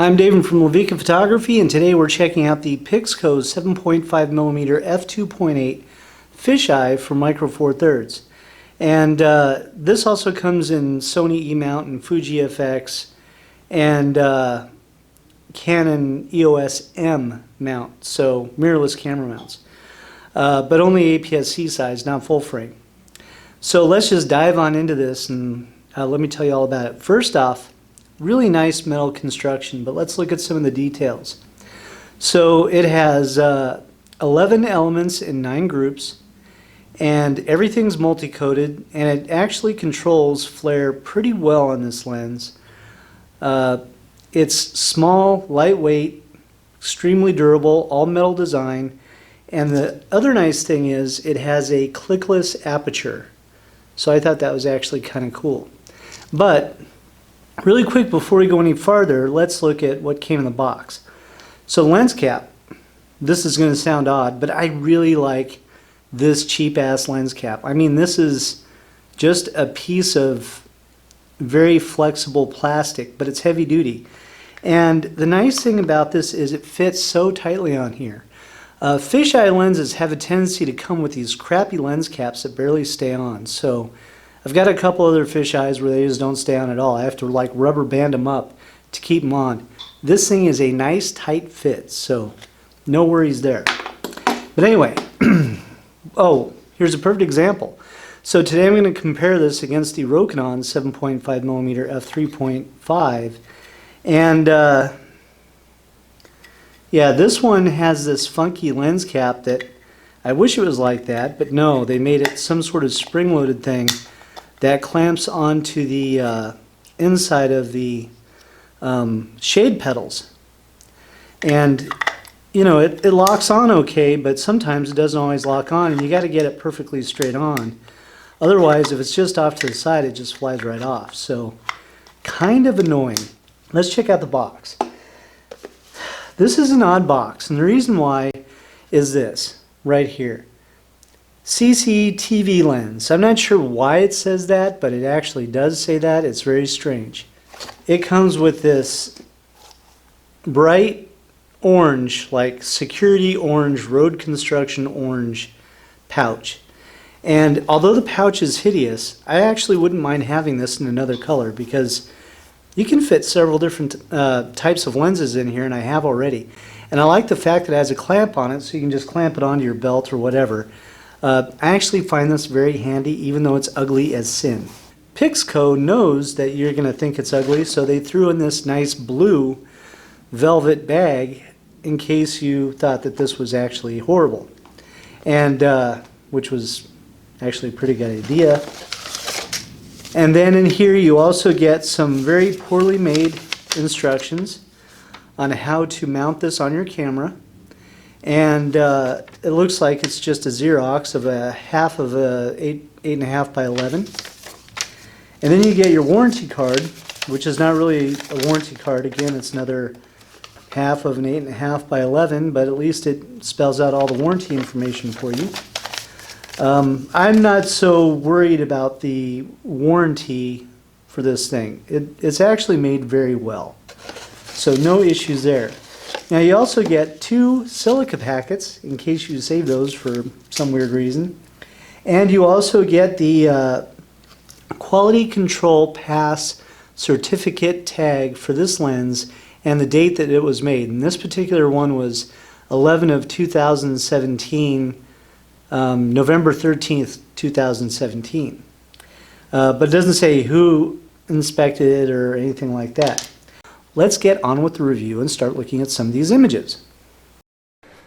I'm David from Levika Photography, and today we're checking out the Pixco 7.5mm f2.8 Fish Eye for Micro Four Thirds. And this also comes in Sony E mount and Fuji FX and Canon EOS M mount, so mirrorless camera mounts, but only APS-C size, not full frame. So let's just dive on into this and let me tell you all about it. First off, really nice metal construction, but let's look at some of the details. So it has 11 elements in 9 groups, and everything's multi-coated, and it actually controls flare pretty well on this lens. It's small, lightweight, extremely durable, all metal design, and the other nice thing is it has a clickless aperture. So I thought that was actually kind of cool. But really quick, before we go any farther, let's look at what came in the box. So lens cap, this is going to sound odd, but I really like this cheap-ass lens cap. I mean, this is just a piece of very flexible plastic, but it's heavy duty. And the nice thing about this is it fits so tightly on here. Fisheye lenses have a tendency to come with these crappy lens caps that barely stay on. So I've got a couple other fisheyes where they just don't stay on at all. I have to like rubber band them up to keep them on. This thing is a nice tight fit, so no worries there. But anyway, oh, here's a perfect example. So today I'm going to compare this against the Rokinon 7.5mm f3.5, and yeah, this one has this funky lens cap that I wish it was like that, but no, they made it some sort of spring-loaded thing that clamps onto the inside of the shade pedals. And you know, it locks on okay, but sometimes it doesn't always lock on, and you got to get it perfectly straight on. Otherwise, if it's just off to the side, it just flies right off. So kind of annoying. Let's check out the box. This is an odd box, and the reason why is this right here. CCTV lens. I'm not sure why it says that, but it actually does say that. It's very strange. It comes with this bright orange, like security orange, road construction orange pouch. And although the pouch is hideous, I actually wouldn't mind having this in another color because you can fit several different types of lenses in here, and I have already. And I like the fact that it has a clamp on it, so you can just clamp it onto your belt or whatever. I actually find this very handy, even though it's ugly as sin. Pixco knows that you're going to think it's ugly, so they threw in this nice blue velvet bag in case you thought that this was actually horrible, and which was actually a pretty good idea. And then in here you also get some very poorly made instructions on how to mount this on your camera. And it looks like it's just a Xerox of a half of a 8.5 by 11. And then you get your warranty card, which is not really a warranty card. Again, it's another half of an 8.5 by 11, but at least it spells out all the warranty information for you. I'm not so worried about the warranty for this thing. It's actually made very well, so no issues there. Now you also get 2 silica packets in case you save those for some weird reason, and you also get the quality control pass certificate tag for this lens and the date that it was made. And this particular one was 11 of 2017. November 13th, 2017. But it doesn't say who inspected it or anything like that. Let's get on with the review and start looking at some of these images.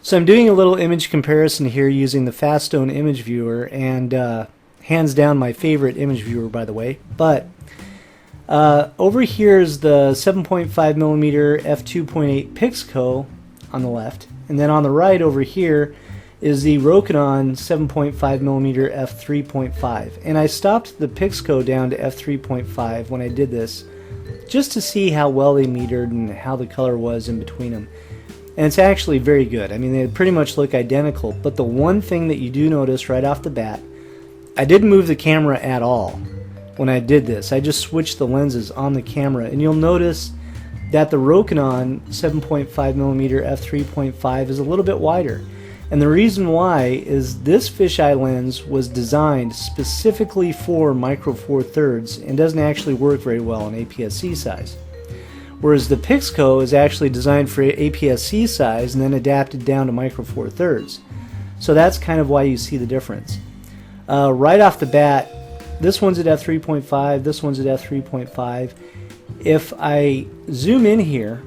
So I'm doing a little image comparison here using the Fastone image viewer, and hands down my favorite image viewer, by the way. But over here is the 7.5mm f2.8 Pixco on the left, and then on the right over here is the Rokinon 7.5mm f3.5. And I stopped the Pixco down to f3.5 when I did this, just to see how well they metered and how the color was in between them. And it's actually very good. I mean, they pretty much look identical, but the one thing that you do notice right off the bat, I didn't move the camera at all when I did this. I just switched the lenses on the camera, and you'll notice that the Rokinon 7.5mm f3.5 is a little bit wider. And the reason why is this fisheye lens was designed specifically for micro four thirds and doesn't actually work very well in APS-C size. Whereas the Pixco is actually designed for APS-C size and then adapted down to micro four thirds. So that's kind of why you see the difference. Right off the bat, this one's at f3.5, this one's at f3.5. If I zoom in here,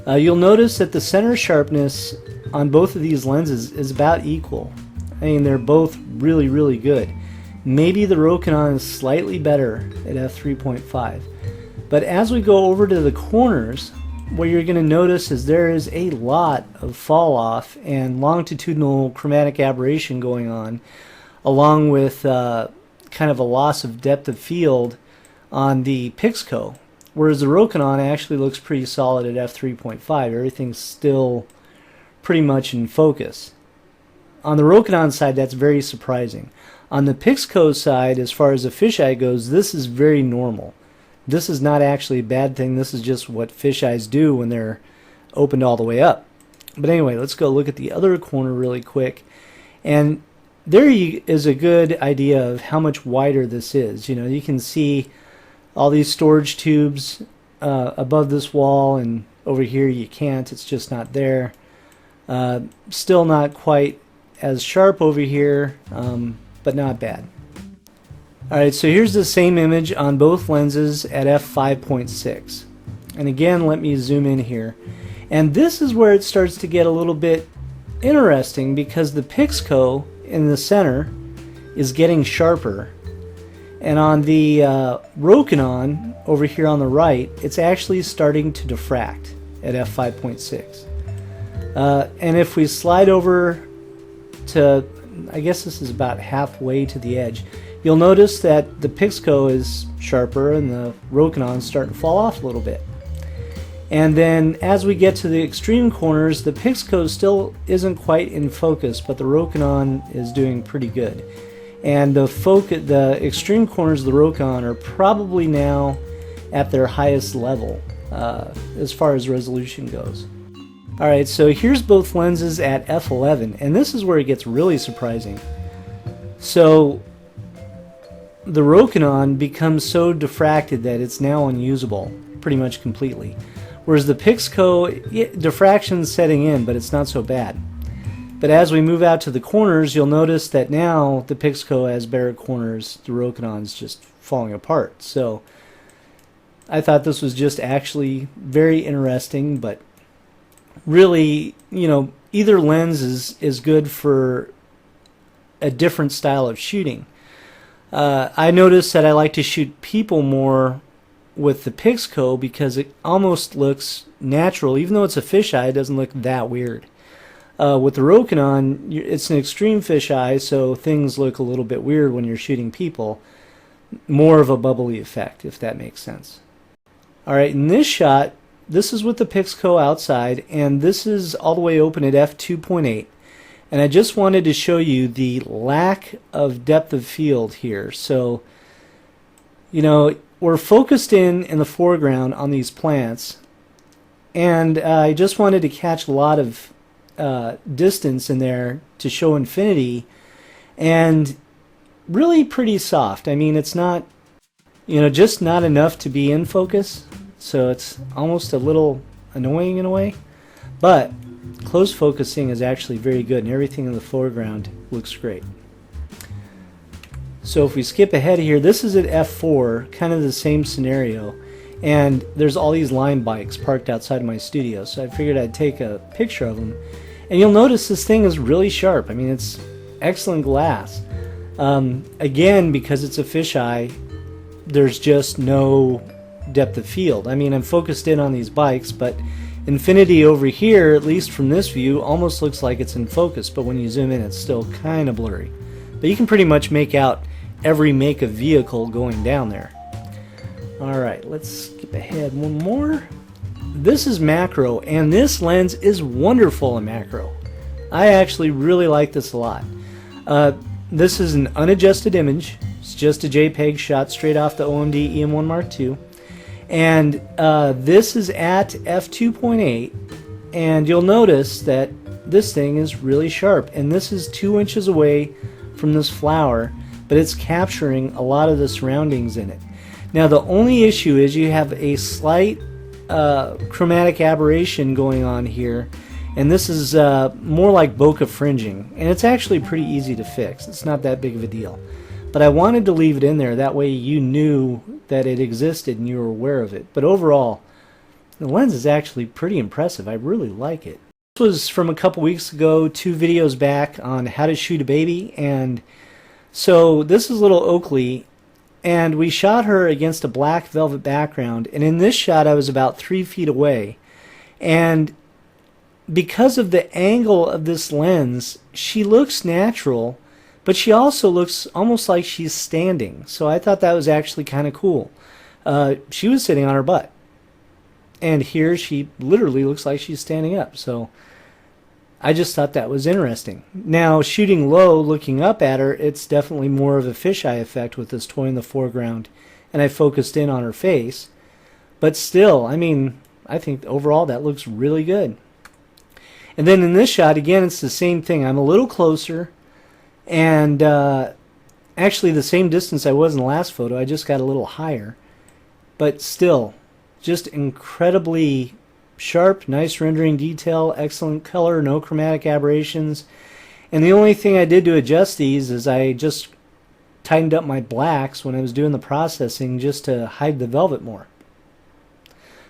you'll notice that the center sharpness on both of these lenses is about equal. I mean, they're both really, really good. Maybe the Rokinon is slightly better at f3.5. But as we go over to the corners, what you're going to notice is there is a lot of fall off and longitudinal chromatic aberration going on, along with kind of a loss of depth of field on the Pixco, whereas the Rokinon actually looks pretty solid at f3.5. Everything's still pretty much in focus. On the Rokinon side, that's very surprising. On the Pixco side, as far as the fisheye goes, this is very normal. This is not actually a bad thing. This is just what fisheyes do when they're opened all the way up. But anyway, let's go look at the other corner really quick. And there is a good idea of how much wider this is. You know, you can see all these storage tubes above this wall, and over here you can't. It's just not there. Still not quite as sharp over here, but not bad. Alright, so here's the same image on both lenses at f5.6. And again, let me zoom in here. And this is where it starts to get a little bit interesting, because the Pixco in the center is getting sharper. And on the Rokinon over here on the right, it's actually starting to diffract at f5.6. And if we slide over to, I guess this is about halfway to the edge, you'll notice that the Pixco is sharper and the Rokinon is starting to fall off a little bit. And then as we get to the extreme corners, the Pixco still isn't quite in focus, but the Rokinon is doing pretty good. And the extreme corners of the Rokinon are probably now at their highest level as far as resolution goes. Alright, so here's both lenses at f11, and this is where it gets really surprising. So the Rokinon becomes so diffracted that it's now unusable pretty much completely. Whereas the Pixco, diffraction's setting in, but it's not so bad. But as we move out to the corners, you'll notice that now the Pixco has better corners, the Rokinon's just falling apart. So I thought this was just actually very interesting, but really, you know, either lens is good for a different style of shooting. I noticed that I like to shoot people more with the Pixco because it almost looks natural. Even though it's a fisheye, it doesn't look that weird. With the Rokinon, it's an extreme fisheye, so things look a little bit weird when you're shooting people. More of a bubbly effect, if that makes sense. Alright, in this shot, this is with the Pixco outside, and this is all the way open at f2.8. And I just wanted to show you the lack of depth of field here. So, you know, we're focused in the foreground on these plants, and I just wanted to catch a lot of distance in there to show infinity, and really pretty soft. I mean, it's not, you know, just not enough to be in focus, so it's almost a little annoying in a way, but close focusing is actually very good, and everything in the foreground looks great. So if we skip ahead here, this is at f4, kind of the same scenario, and there's all these Lime bikes parked outside of my studio, so I figured I'd take a picture of them. And you'll notice this thing is really sharp. I mean, it's excellent glass. Again, because it's a fisheye, there's just no depth of field. I mean, I'm focused in on these bikes, but infinity over here, at least from this view, almost looks like it's in focus, but when you zoom in, it's still kind of blurry. But you can pretty much make out every make of vehicle going down there. Alright, let's skip ahead one more. This is macro, and this lens is wonderful in macro. I actually really like this a lot. This is an unadjusted image. It's just a JPEG shot straight off the OMD EM1 Mark II. And this is at f2.8, and you'll notice that this thing is really sharp, and this is 2 inches away from this flower, but it's capturing a lot of the surroundings in it. Now the only issue is you have a slight chromatic aberration going on here, and this is more like bokeh fringing, and it's actually pretty easy to fix. It's not that big of a deal, but I wanted to leave it in there, that way you knew that it existed and you were aware of it. But overall, the lens is actually pretty impressive. I really like it. This was from a couple weeks ago, 2 videos back on how to shoot a baby, and so this is little Oakley, and we shot her against a black velvet background, and in this shot I was about 3 feet away, and because of the angle of this lens, she looks natural, but she also looks almost like she's standing. So I thought that was actually kind of cool. She was sitting on her butt, and here she literally looks like she's standing up. So I just thought that was interesting. Now, shooting low, looking up at her, it's definitely more of a fisheye effect with this toy in the foreground, and I focused in on her face. But still, I mean, I think overall that looks really good. And then in this shot, again, it's the same thing. I'm a little closer, and actually the same distance I was in the last photo. I just got a little higher, but still just incredibly sharp, nice rendering detail, excellent color, no chromatic aberrations. And the only thing I did to adjust these is I just tightened up my blacks when I was doing the processing just to hide the velvet more.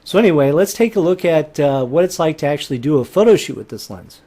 So anyway, let's take a look at what it's like to actually do a photo shoot with this lens.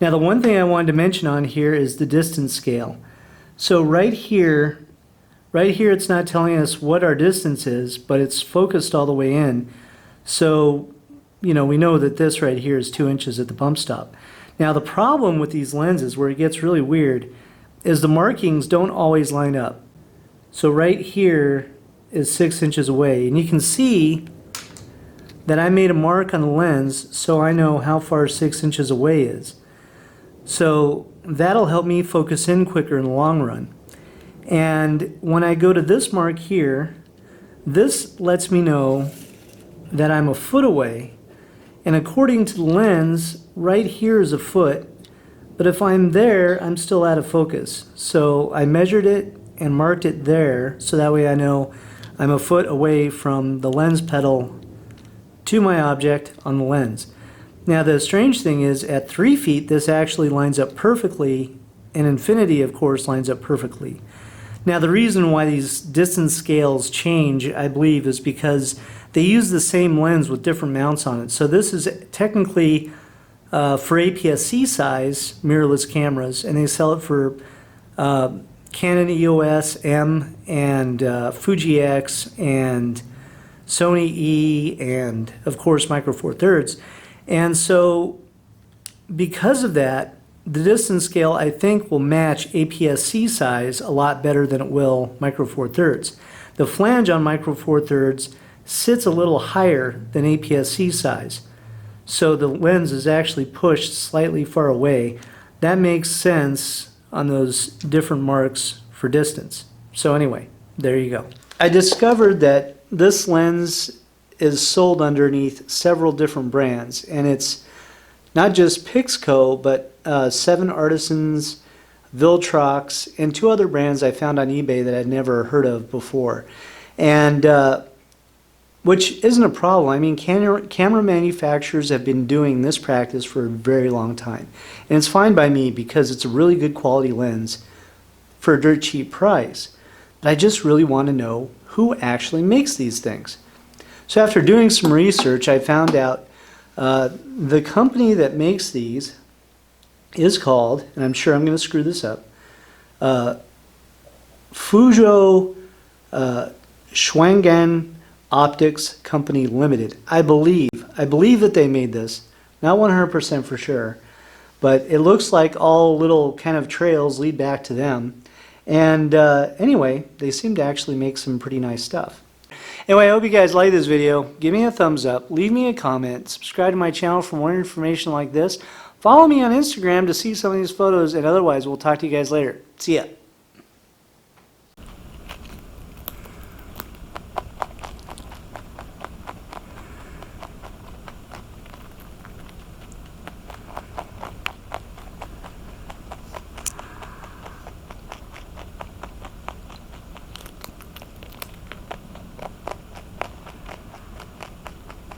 Now the one thing I wanted to mention on here is the distance scale. So right here it's not telling us what our distance is, but it's focused all the way in. So, you know, we know that this right here is 2 inches at the bump stop. Now the problem with these lenses, where it gets really weird, is the markings don't always line up. So right here is 6 inches away, and you can see that I made a mark on the lens so I know how far 6 inches away is. So that'll help me focus in quicker in the long run. And when I go to this mark here, this lets me know that I'm a foot away. And according to the lens, right here is a foot. But if I'm there, I'm still out of focus. So I measured it and marked it there, so that way I know I'm a foot away from the lens pedal to my object on the lens. Now the strange thing is, at 3 feet this actually lines up perfectly, and infinity of course lines up perfectly. Now the reason why these distance scales change, I believe, is because they use the same lens with different mounts on it. So this is technically for APS-C size mirrorless cameras, and they sell it for Canon EOS M and Fuji X and Sony E and of course Micro Four Thirds. And so because of that, the distance scale I think will match APS-C size a lot better than it will Micro Four Thirds. The flange on Micro Four Thirds sits a little higher than APS-C size, so the lens is actually pushed slightly far away. That makes sense on those different marks for distance. So anyway, there you go. I discovered that this lens is sold underneath several different brands, and it's not just Pixco, but 7 Artisans, Viltrox, and 2 other brands I found on eBay that I'd never heard of before. And which isn't a problem. I mean, camera manufacturers have been doing this practice for a very long time. And it's fine by me because it's a really good quality lens for a dirt cheap price. But I just really want to know who actually makes these things. So after doing some research, I found out the company that makes these is called, and I'm sure I'm going to screw this up, FUji Shuanghan Optics Company Limited. I believe that they made this. Not 100% for sure, but it looks like all little kind of trails lead back to them. And anyway, they seem to actually make some pretty nice stuff. Anyway, I hope you guys like this video. Give me a thumbs up, leave me a comment, subscribe to my channel for more information like this. Follow me on Instagram to see some of these photos, and otherwise we'll talk to you guys later. See ya.